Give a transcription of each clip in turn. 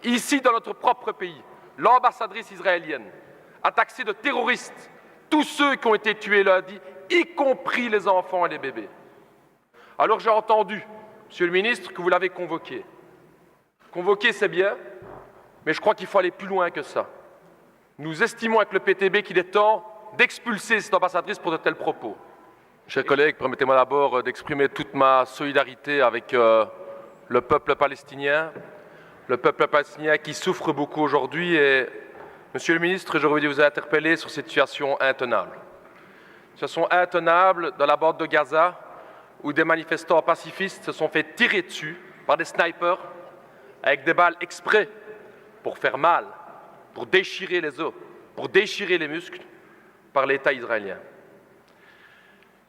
Ici, dans notre propre pays, l'ambassadrice israélienne a taxé de terroristes tous ceux qui ont été tués lundi, y compris les enfants et les bébés. Alors j'ai entendu, Monsieur le ministre, que vous l'avez convoqué. Convoquer, c'est bien, mais je crois qu'il faut aller plus loin que ça. Nous estimons avec le PTB qu'il est temps d'expulser cette ambassadrice pour de tels propos. Chers collègues, permettez-moi d'abord d'exprimer toute ma solidarité avec le peuple palestinien qui souffre beaucoup aujourd'hui. Et, Monsieur le ministre, j'aurais voulu vous interpeller sur cette situation intenable. Situation intenable dans la bande de Gaza, où des manifestants pacifistes se sont fait tirer dessus par des snipers avec des balles exprès pour faire mal, pour déchirer les os, pour déchirer les muscles par l'État israélien.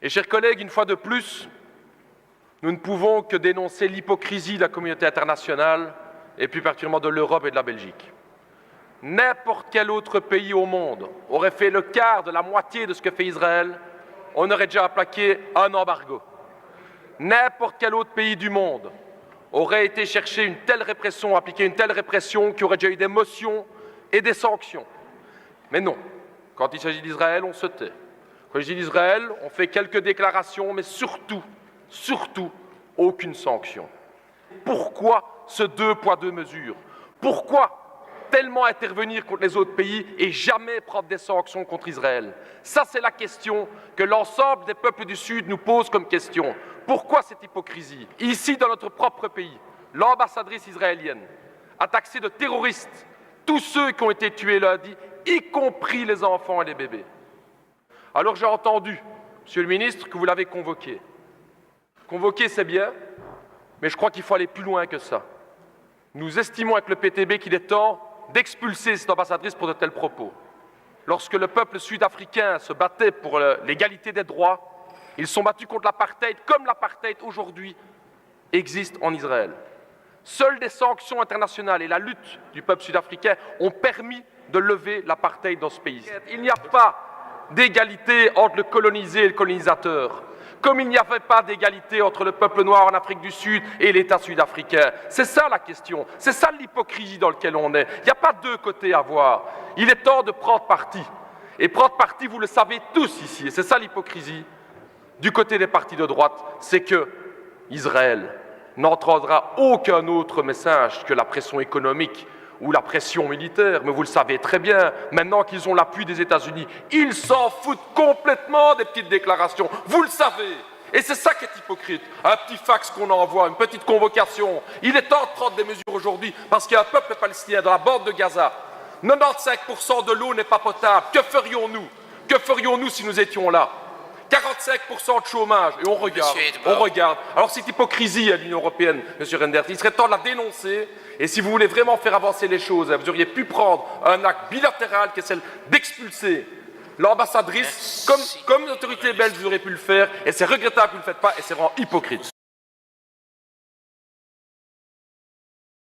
Et chers collègues, une fois de plus, nous ne pouvons que dénoncer l'hypocrisie de la communauté internationale et plus particulièrement de l'Europe et de la Belgique. N'importe quel autre pays au monde aurait fait le quart de la moitié de ce que fait Israël, on aurait déjà appliqué un embargo. N'importe quel autre pays du monde aurait été chercher une telle répression, appliquer une telle répression, qui aurait déjà eu des motions et des sanctions. Mais non, quand il s'agit d'Israël, on se tait. Quand il s'agit d'Israël, on fait quelques déclarations, mais surtout, aucune sanction. Pourquoi ce deux poids, deux mesures? Pourquoi tellement intervenir contre les autres pays et jamais prendre des sanctions contre Israël? Ça, c'est la question que l'ensemble des peuples du Sud nous pose comme question. Pourquoi cette hypocrisie? Ici, dans notre propre pays, l'ambassadrice israélienne a taxé de terroristes tous ceux qui ont été tués lundi, y compris les enfants et les bébés. Alors j'ai entendu, Monsieur le ministre, que vous l'avez convoqué. Convoquer, c'est bien, mais je crois qu'il faut aller plus loin que ça. Nous estimons avec le PTB qu'il est temps d'expulser cette ambassadrice pour de tels propos. Lorsque le peuple sud-africain se battait pour l'égalité des droits, ils sont battus contre l'apartheid, comme l'apartheid aujourd'hui existe en Israël. Seules des sanctions internationales et la lutte du peuple sud-africain ont permis de lever l'apartheid dans ce pays. Il n'y a pas d'égalité entre le colonisé et le colonisateur, comme il n'y avait pas d'égalité entre le peuple noir en Afrique du Sud et l'État sud-africain. C'est ça la question, c'est ça l'hypocrisie dans laquelle on est. Il n'y a pas deux côtés à voir. Il est temps de prendre parti. Et prendre parti, vous le savez tous ici, et c'est ça l'hypocrisie. Du côté des partis de droite, c'est que Israël n'entendra aucun autre message que la pression économique ou la pression militaire, mais vous le savez très bien, maintenant qu'ils ont l'appui des États-Unis, ils s'en foutent complètement des petites déclarations, vous le savez. Et c'est ça qui est hypocrite, un petit fax qu'on envoie, une petite convocation. Il est temps de prendre des mesures aujourd'hui, parce qu'il y a un peuple palestinien dans la bande de Gaza. 95% de l'eau n'est pas potable. Que ferions-nous? Que ferions-nous si nous étions là? 45% de chômage, et on regarde. Alors cette hypocrisie à l'Union européenne, M. Reynders, il serait temps de la dénoncer, et si vous voulez vraiment faire avancer les choses, vous auriez pu prendre un acte bilatéral qui est celle d'expulser l'ambassadrice, comme l'autorité belge vous auriez pu le faire, et c'est regrettable que vous ne le faites pas, et c'est vraiment hypocrite.